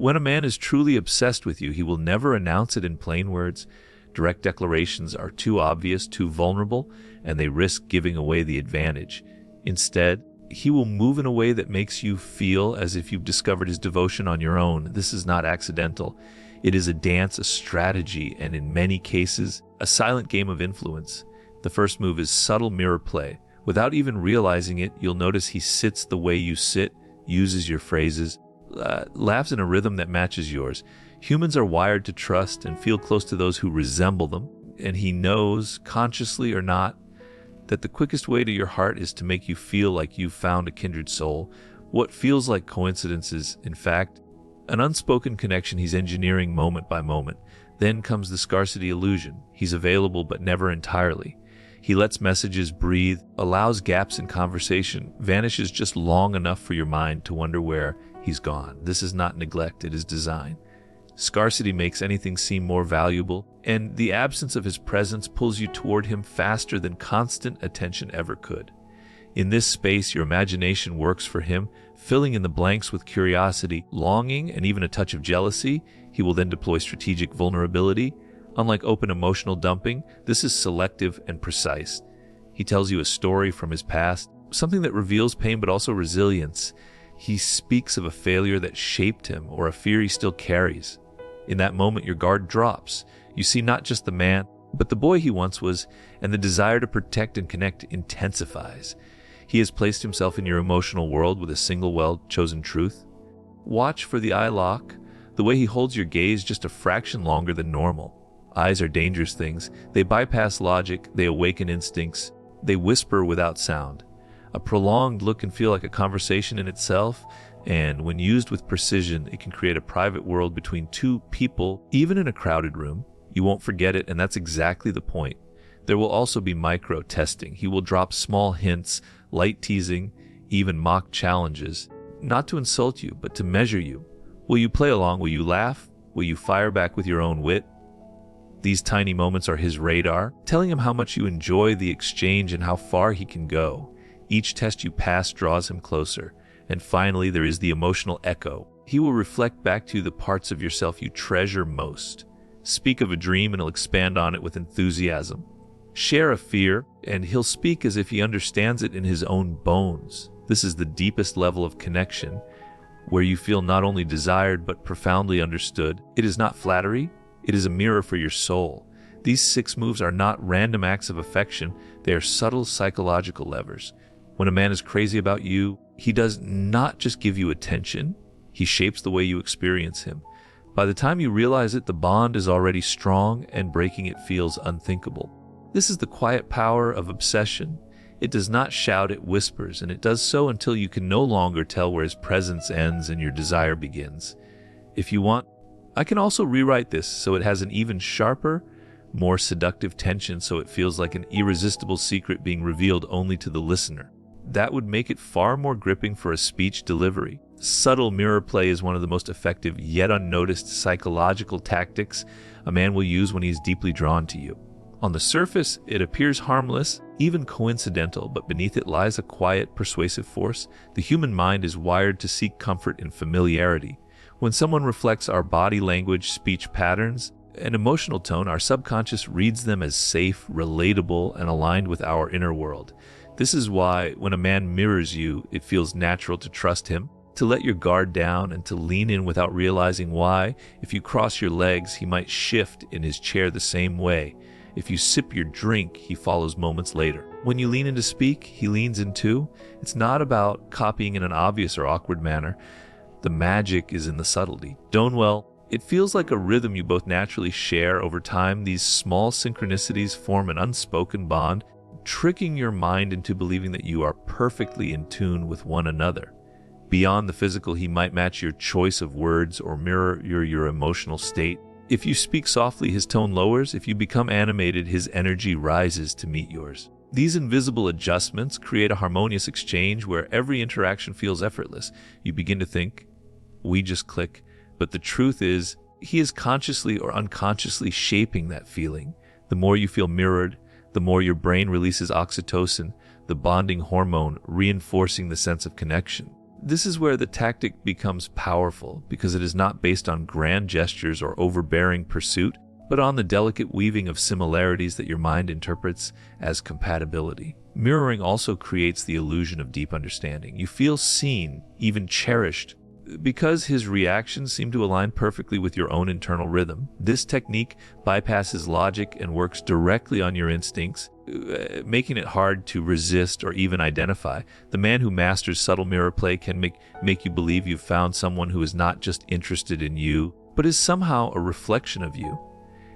When a man is truly obsessed with you, he will never announce it in plain words. Direct declarations are too obvious, too vulnerable, and they risk giving away the advantage. Instead, he will move in a way that makes you feel as if you've discovered his devotion on your own. This is not accidental. It is a dance, a strategy, and in many cases, a silent game of influence. The first move is subtle mirror play. Without even realizing it, you'll notice he sits the way you sit, uses your phrases, laughs in a rhythm that matches yours. Humans are wired to trust and feel close to those who resemble them, and he knows, consciously or not, that the quickest way to your heart is to make you feel like you've found a kindred soul. What feels like coincidence is, in fact, an unspoken connection he's engineering moment by moment. Then comes the scarcity illusion. He's available but never entirely. He lets messages breathe, allows gaps in conversation, vanishes just long enough for your mind to wonder where he's gone. This is not neglect, it is design. Scarcity makes anything seem more valuable, and the absence of his presence pulls you toward him faster than constant attention ever could. In this space, your imagination works for him, filling in the blanks with curiosity, longing, and even a touch of jealousy. He will then deploy strategic vulnerability. Unlike open emotional dumping, this is selective and precise. He tells you a story from his past, something that reveals pain but also resilience. He speaks of a failure that shaped him or a fear he still carries. In that moment, your guard drops. You see not just the man, but the boy he once was, and the desire to protect and connect intensifies. He has placed himself in your emotional world with a single well-chosen truth. Watch for the eye lock, the way he holds your gaze just a fraction longer than normal. Eyes are dangerous things. They bypass logic, they awaken instincts, they whisper without sound. A prolonged look can feel like a conversation in itself, and when used with precision, it can create a private world between two people, even in a crowded room. You won't forget it, and that's exactly the point. There will also be micro-testing. He will drop small hints, light teasing, even mock challenges, not to insult you, but to measure you. Will you play along? Will you laugh? Will you fire back with your own wit? These tiny moments are his radar, telling him how much you enjoy the exchange and how far he can go. Each test you pass draws him closer. And finally, there is the emotional echo. He will reflect back to you the parts of yourself you treasure most. Speak of a dream and he'll expand on it with enthusiasm. Share a fear, and he'll speak as if he understands it in his own bones. This is the deepest level of connection, where you feel not only desired but profoundly understood. It is not flattery, it is a mirror for your soul. These 6 moves are not random acts of affection, they are subtle psychological levers. When a man is crazy about you, he does not just give you attention, he shapes the way you experience him. By the time you realize it, the bond is already strong, and breaking it feels unthinkable. This is the quiet power of obsession. It does not shout, it whispers, and it does so until you can no longer tell where his presence ends and your desire begins. If you want, I can also rewrite this so it has an even sharper, more seductive tension, so it feels like an irresistible secret being revealed only to the listener. That would make it far more gripping for a speech delivery. Subtle mirror play is one of the most effective yet unnoticed psychological tactics a man will use when he is deeply drawn to you. On the surface, it appears harmless, even coincidental, but beneath it lies a quiet, persuasive force. The human mind is wired to seek comfort in familiarity. When someone reflects our body language, speech patterns, and emotional tone, our subconscious reads them as safe, relatable, and aligned with our inner world. This is why, when a man mirrors you, it feels natural to trust him, to let your guard down, and to lean in without realizing why. If you cross your legs, he might shift in his chair the same way. If you sip your drink, he follows moments later. When you lean in to speak, he leans in too. It's not about copying in an obvious or awkward manner. The magic is in the subtlety. Donewell, it feels like a rhythm you both naturally share over time. These small synchronicities form an unspoken bond, tricking your mind into believing that you are perfectly in tune with one another. Beyond the physical, he might match your choice of words or mirror your emotional state. If you speak softly, his tone lowers. If you become animated, his energy rises to meet yours. These invisible adjustments create a harmonious exchange where every interaction feels effortless. You begin to think, we just click. But the truth is, he is consciously or unconsciously shaping that feeling. The more you feel mirrored, the more your brain releases oxytocin, the bonding hormone, reinforcing the sense of connection. This is where the tactic becomes powerful, because it is not based on grand gestures or overbearing pursuit, but on the delicate weaving of similarities that your mind interprets as compatibility. Mirroring also creates the illusion of deep understanding. You feel seen, even cherished, because his reactions seem to align perfectly with your own internal rhythm. This technique bypasses logic and works directly on your instincts, making it hard to resist or even identify. The man who masters subtle mirror play can make you believe you've found someone who is not just interested in you, but is somehow a reflection of you.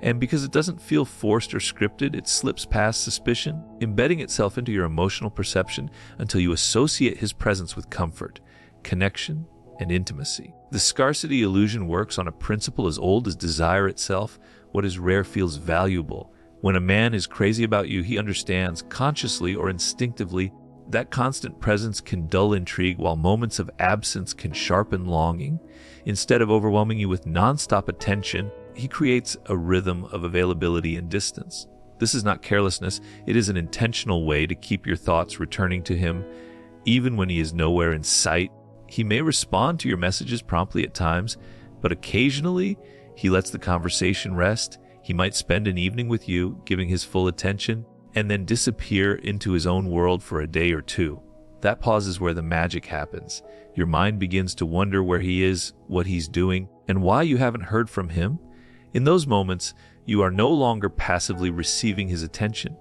And because it doesn't feel forced or scripted, it slips past suspicion, embedding itself into your emotional perception until you associate his presence with comfort, connection, and intimacy. The scarcity illusion works on a principle as old as desire itself. What is rare feels valuable. When a man is crazy about you, he understands, consciously or instinctively, that constant presence can dull intrigue, while moments of absence can sharpen longing. Instead of overwhelming you with nonstop attention, he creates a rhythm of availability and distance. This is not carelessness, it is an intentional way to keep your thoughts returning to him, even when he is nowhere in sight. He may respond to your messages promptly at times, but occasionally he lets the conversation rest. He might spend an evening with you, giving his full attention, and then disappear into his own world for a day or two. That pause is where the magic happens. Your mind begins to wonder where he is, what he's doing, and why you haven't heard from him. In those moments, you are no longer passively receiving his attention.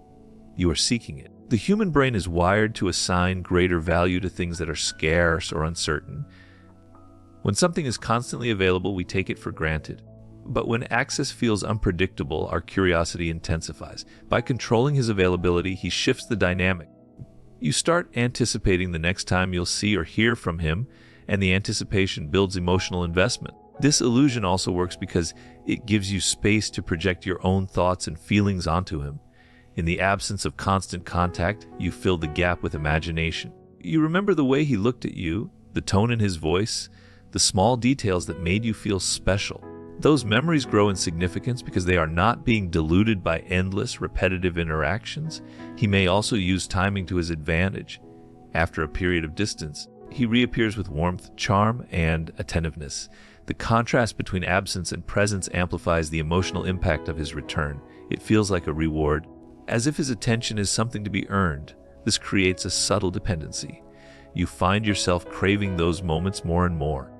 You are seeking it. The human brain is wired to assign greater value to things that are scarce or uncertain. When something is constantly available, we take it for granted. But when access feels unpredictable, our curiosity intensifies. By controlling his availability, he shifts the dynamic. You start anticipating the next time you'll see or hear from him, and the anticipation builds emotional investment. This illusion also works because it gives you space to project your own thoughts and feelings onto him. In the absence of constant contact, you fill the gap with imagination. You remember the way he looked at you, the tone in his voice, the small details that made you feel special. Those memories grow in significance because they are not being diluted by endless, repetitive interactions. He may also use timing to his advantage. After a period of distance, he reappears with warmth, charm, and attentiveness. The contrast between absence and presence amplifies the emotional impact of his return. It feels like a reward, as if his attention is something to be earned. This creates a subtle dependency. You find yourself craving those moments more and more.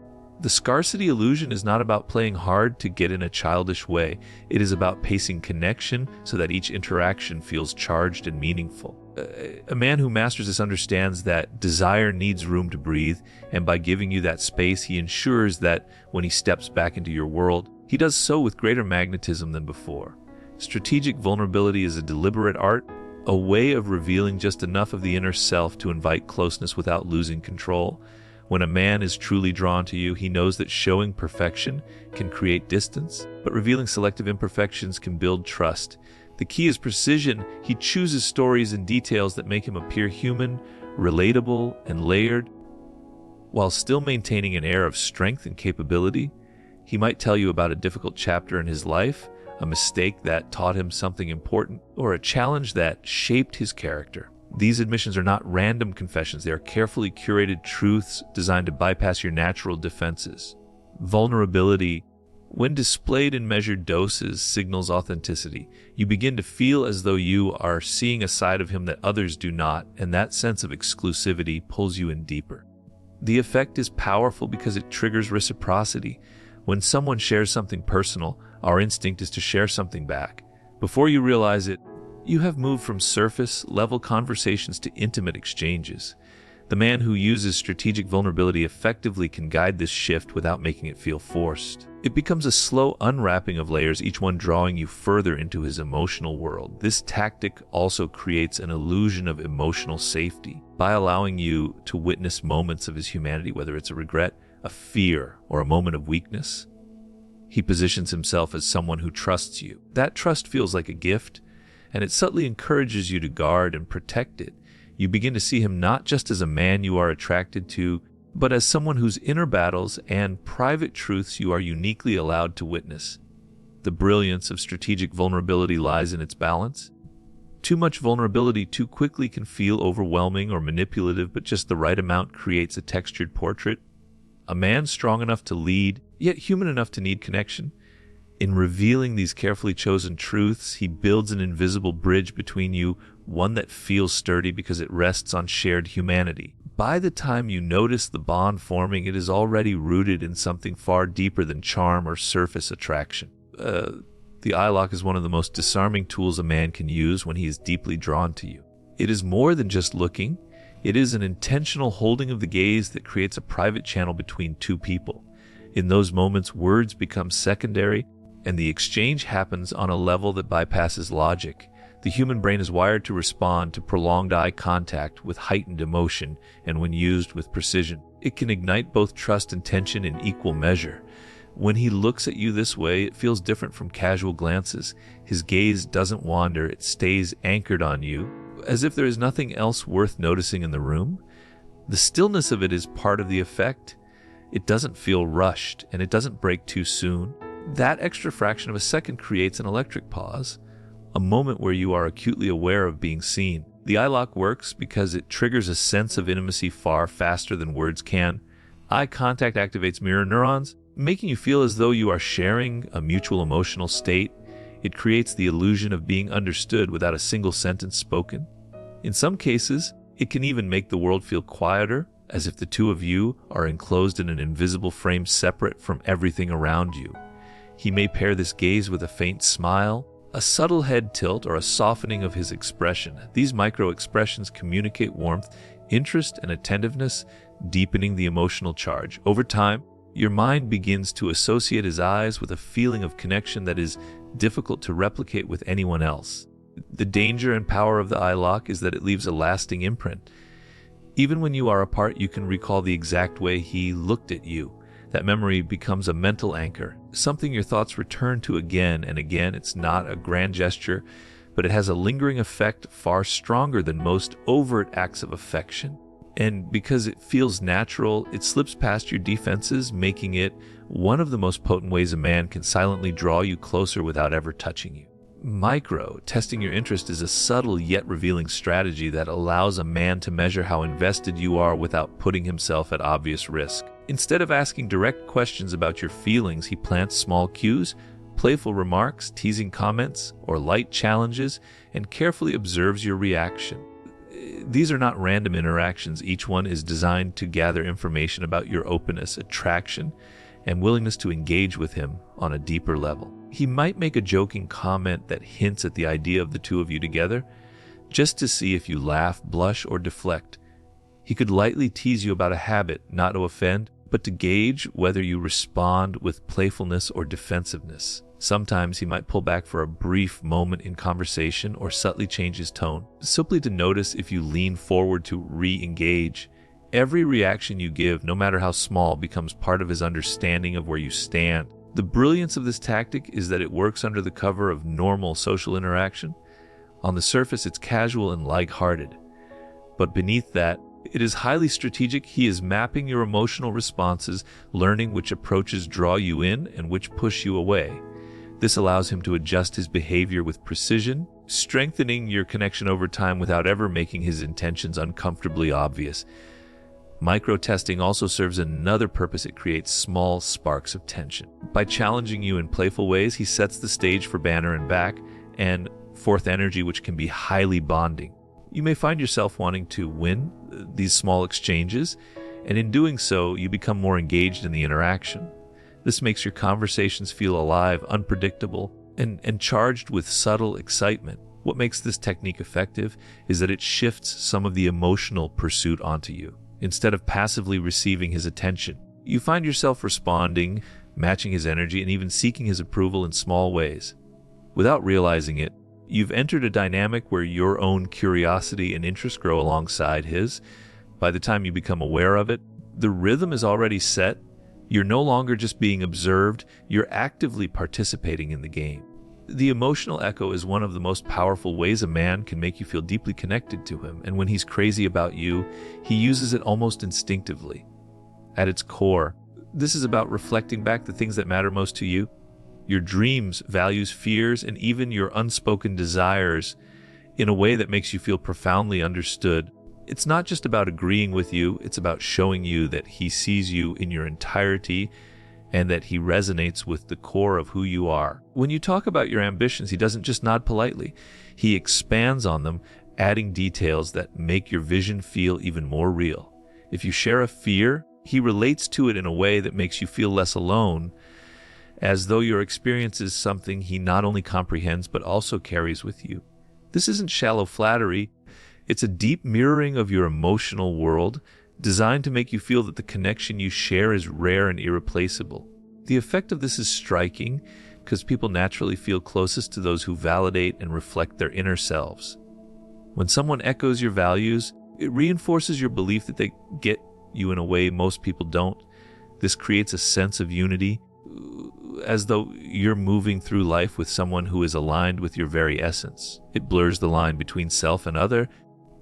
The scarcity illusion is not about playing hard to get in a childish way. It is about pacing connection so that each interaction feels charged and meaningful. A man who masters this understands that desire needs room to breathe, and by giving you that space, he ensures that when he steps back into your world, he does so with greater magnetism than before. Strategic vulnerability is a deliberate art, a way of revealing just enough of the inner self to invite closeness without losing control. When a man is truly drawn to you, he knows that showing perfection can create distance, but revealing selective imperfections can build trust. The key is precision. He chooses stories and details that make him appear human, relatable, and layered, while still maintaining an air of strength and capability. He might tell you about a difficult chapter in his life, a mistake that taught him something important, or a challenge that shaped his character. These admissions are not random confessions. They are carefully curated truths designed to bypass your natural defenses. Vulnerability, when displayed in measured doses, signals authenticity. You begin to feel as though you are seeing a side of him that others do not, and that sense of exclusivity pulls you in deeper. The effect is powerful because it triggers reciprocity. When someone shares something personal, our instinct is to share something back. Before you realize it, you have moved from surface-level conversations to intimate exchanges. The man who uses strategic vulnerability effectively can guide this shift without making it feel forced. It becomes a slow unwrapping of layers, each one drawing you further into his emotional world. This tactic also creates an illusion of emotional safety by allowing you to witness moments of his humanity, whether it's a regret, a fear, or a moment of weakness. He positions himself as someone who trusts you. That trust feels like a gift, and it subtly encourages you to guard and protect it. You begin to see him not just as a man you are attracted to, but as someone whose inner battles and private truths you are uniquely allowed to witness. The brilliance of strategic vulnerability lies in its balance. Too much vulnerability too quickly can feel overwhelming or manipulative, but just the right amount creates a textured portrait. A man strong enough to lead, yet human enough to need connection. In revealing these carefully chosen truths, he builds an invisible bridge between you, one that feels sturdy because it rests on shared humanity. By the time you notice the bond forming, it is already rooted in something far deeper than charm or surface attraction. The eye lock is one of the most disarming tools a man can use when he is deeply drawn to you. It is more than just looking. It is an intentional holding of the gaze that creates a private channel between two people. In those moments, words become secondary, and the exchange happens on a level that bypasses logic. The human brain is wired to respond to prolonged eye contact with heightened emotion, and when used with precision, it can ignite both trust and tension in equal measure. When he looks at you this way, it feels different from casual glances. His gaze doesn't wander, it stays anchored on you, as if there is nothing else worth noticing in the room. The stillness of it is part of the effect. It doesn't feel rushed, and it doesn't break too soon. That extra fraction of a second creates an electric pause, a moment where you are acutely aware of being seen. The eye lock works because it triggers a sense of intimacy far faster than words can. Eye contact activates mirror neurons, making you feel as though you are sharing a mutual emotional state. It creates the illusion of being understood without a single sentence spoken. In some cases, it can even make the world feel quieter, as if the two of you are enclosed in an invisible frame separate from everything around you. He may pair this gaze with a faint smile, a subtle head tilt, or a softening of his expression. These micro-expressions communicate warmth, interest, and attentiveness, deepening the emotional charge. Over time, your mind begins to associate his eyes with a feeling of connection that is difficult to replicate with anyone else. The danger and power of the eye lock is that it leaves a lasting imprint. Even when you are apart, you can recall the exact way he looked at you. That memory becomes a mental anchor, something your thoughts return to again and again. It's not a grand gesture, but it has a lingering effect far stronger than most overt acts of affection. And because it feels natural, it slips past your defenses, making it one of the most potent ways a man can silently draw you closer without ever touching you. Micro, testing your interest, is a subtle yet revealing strategy that allows a man to measure how invested you are without putting himself at obvious risk. Instead of asking direct questions about your feelings, he plants small cues, playful remarks, teasing comments, or light challenges, and carefully observes your reaction. These are not random interactions. Each one is designed to gather information about your openness, attraction, and willingness to engage with him on a deeper level. He might make a joking comment that hints at the idea of the two of you together, just to see if you laugh, blush, or deflect. He could lightly tease you about a habit, not to offend, but to gauge whether you respond with playfulness or defensiveness. Sometimes he might pull back for a brief moment in conversation or subtly change his tone, simply to notice if you lean forward to re-engage. Every reaction you give, no matter how small, becomes part of his understanding of where you stand. The brilliance of this tactic is that it works under the cover of normal social interaction. On the surface, it's casual and lighthearted. But beneath that, it is highly strategic. He is mapping your emotional responses, learning which approaches draw you in and which push you away. This allows him to adjust his behavior with precision, strengthening your connection over time without ever making his intentions uncomfortably obvious. Micro-testing also serves another purpose. It creates small sparks of tension. By challenging you in playful ways, he sets the stage for banter and back and forth energy, which can be highly bonding. You may find yourself wanting to win these small exchanges, and in doing so, you become more engaged in the interaction. This makes your conversations feel alive, unpredictable, and charged with subtle excitement. What makes this technique effective is that it shifts some of the emotional pursuit onto you. Instead of passively receiving his attention, you find yourself responding, matching his energy, and even seeking his approval in small ways. Without realizing it, you've entered a dynamic where your own curiosity and interest grow alongside his. By the time you become aware of it, the rhythm is already set. You're no longer just being observed, you're actively participating in the game. The emotional echo is one of the most powerful ways a man can make you feel deeply connected to him, and when he's crazy about you, he uses it almost instinctively. At its core, this is about reflecting back the things that matter most to you, your dreams, values, fears, and even your unspoken desires. in a way that makes you feel profoundly understood. It's not just about agreeing with you, it's about showing you that he sees you in your entirety and that he resonates with the core of who you are. When you talk about your ambitions, he doesn't just nod politely. He expands on them, adding details that make your vision feel even more real. If you share a fear, he relates to it in a way that makes you feel less alone, as though your experience is something he not only comprehends but also carries with you. This isn't shallow flattery. It's a deep mirroring of your emotional world, designed to make you feel that the connection you share is rare and irreplaceable. The effect of this is striking because people naturally feel closest to those who validate and reflect their inner selves. When someone echoes your values, it reinforces your belief that they get you in a way most people don't. This creates a sense of unity, as though you're moving through life with someone who is aligned with your very essence. It blurs the line between self and other,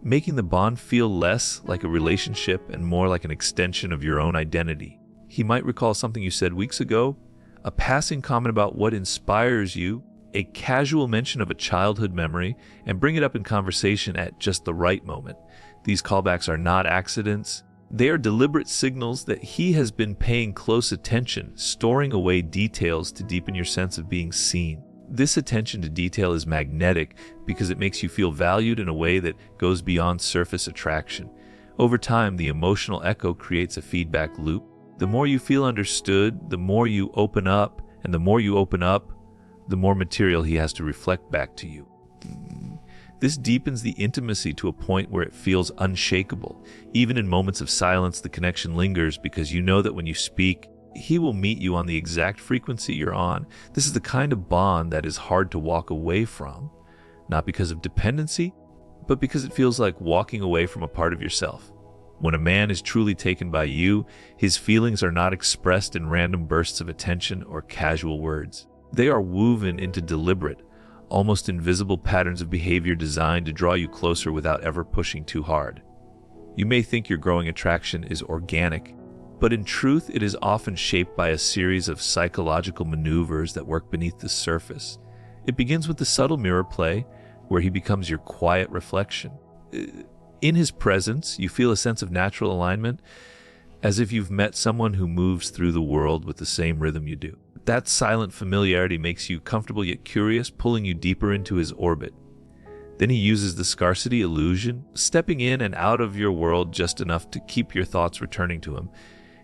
making the bond feel less like a relationship and more like an extension of your own identity. He might recall something you said weeks ago, a passing comment about what inspires you, a casual mention of a childhood memory, and bring it up in conversation at just the right moment. These callbacks are not accidents. They are deliberate signals that he has been paying close attention, storing away details to deepen your sense of being seen. This attention to detail is magnetic because it makes you feel valued in a way that goes beyond surface attraction. Over time, the emotional echo creates a feedback loop. The more you feel understood, the more you open up, and the more you open up, the more material he has to reflect back to you. This deepens the intimacy to a point where it feels unshakable. Even in moments of silence, the connection lingers because you know that when you speak, he will meet you on the exact frequency you're on. This is the kind of bond that is hard to walk away from, not because of dependency, but because it feels like walking away from a part of yourself. When a man is truly taken by you, his feelings are not expressed in random bursts of attention or casual words. They are woven into deliberate, almost invisible patterns of behavior designed to draw you closer without ever pushing too hard. You may think your growing attraction is organic, but in truth, it is often shaped by a series of psychological maneuvers that work beneath the surface. It begins with the subtle mirror play, where he becomes your quiet reflection. In his presence, you feel a sense of natural alignment, as if you've met someone who moves through the world with the same rhythm you do. That silent familiarity makes you comfortable yet curious, pulling you deeper into his orbit. Then he uses the scarcity illusion, stepping in and out of your world just enough to keep your thoughts returning to him.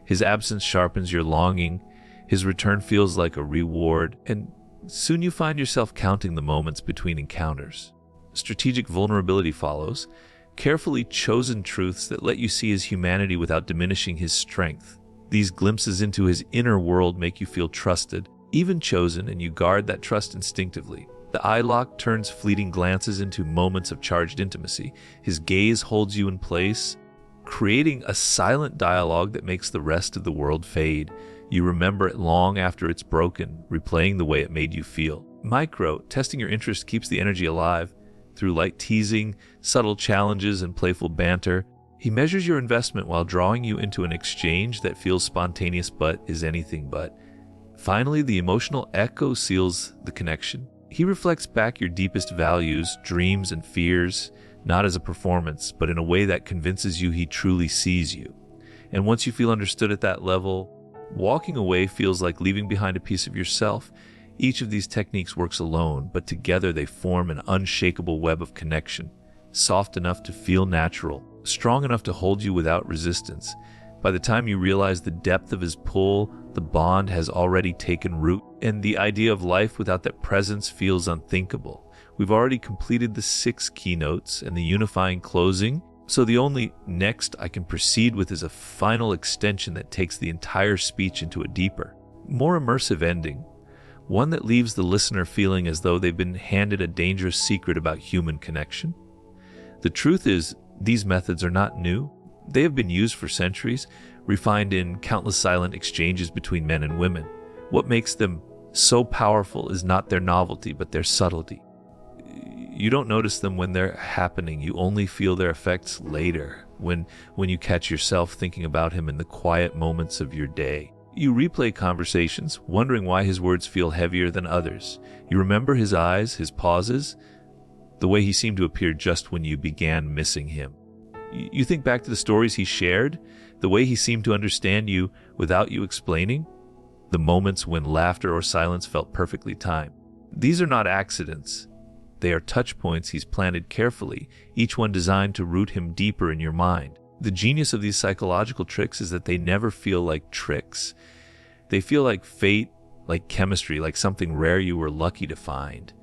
His absence sharpens your longing, his return feels like a reward, and soon you find yourself counting the moments between encounters. Strategic vulnerability follows, carefully chosen truths that let you see his humanity without diminishing his strength. These glimpses into his inner world make you feel trusted, even chosen, and you guard that trust instinctively. The eye lock turns fleeting glances into moments of charged intimacy. His gaze holds you in place, creating a silent dialogue that makes the rest of the world fade. You remember it long after it's broken, replaying the way it made you feel. Micro, testing your interest keeps the energy alive. Through light teasing, subtle challenges, and playful banter, he measures your investment while drawing you into an exchange that feels spontaneous but is anything but. Finally, the emotional echo seals the connection. He reflects back your deepest values, dreams, and fears, not as a performance, but in a way that convinces you he truly sees you. And once you feel understood at that level, walking away feels like leaving behind a piece of yourself. Each of these techniques works alone, but together they form an unshakable web of connection, soft enough to feel natural, strong enough to hold you without resistance. By the time you realize the depth of his pull, the bond has already taken root, and the idea of life without that presence feels unthinkable. We've already completed the 6 keynotes and the unifying closing, so the only next I can proceed with is a final extension that takes the entire speech into a deeper, more immersive ending, one that leaves the listener feeling as though they've been handed a dangerous secret about human connection. The truth is, these methods are not new. They have been used for centuries, refined in countless silent exchanges between men and women. What makes them so powerful is not their novelty, but their subtlety. You don't notice them when they're happening. You only feel their effects later, when you catch yourself thinking about him in the quiet moments of your day. You replay conversations, wondering why his words feel heavier than others. You remember his eyes, his pauses, the way he seemed to appear just when you began missing him. You think back to the stories he shared, the way he seemed to understand you without you explaining, the moments when laughter or silence felt perfectly timed. These are not accidents. They are touch points he's planted carefully, each one designed to root him deeper in your mind. The genius of these psychological tricks is that they never feel like tricks. They feel like fate, like chemistry, like something rare you were lucky to find.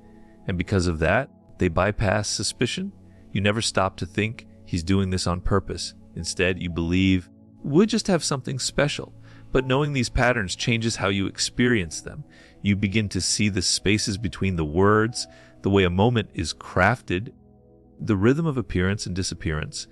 And because of that, they bypass suspicion. You never stop to think he's doing this on purpose. Instead, you believe we'll just have something special. But knowing these patterns changes how you experience them. You begin to see the spaces between the words, the way a moment is crafted, the rhythm of appearance and disappearance.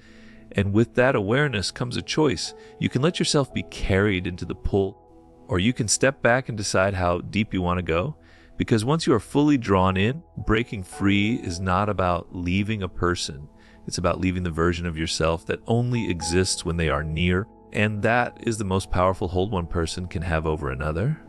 And with that awareness comes a choice. You can let yourself be carried into the pull, or you can step back and decide how deep you want to go. Because once you are fully drawn in, breaking free is not about leaving a person. It's about leaving the version of yourself that only exists when they are near. And that is the most powerful hold one person can have over another.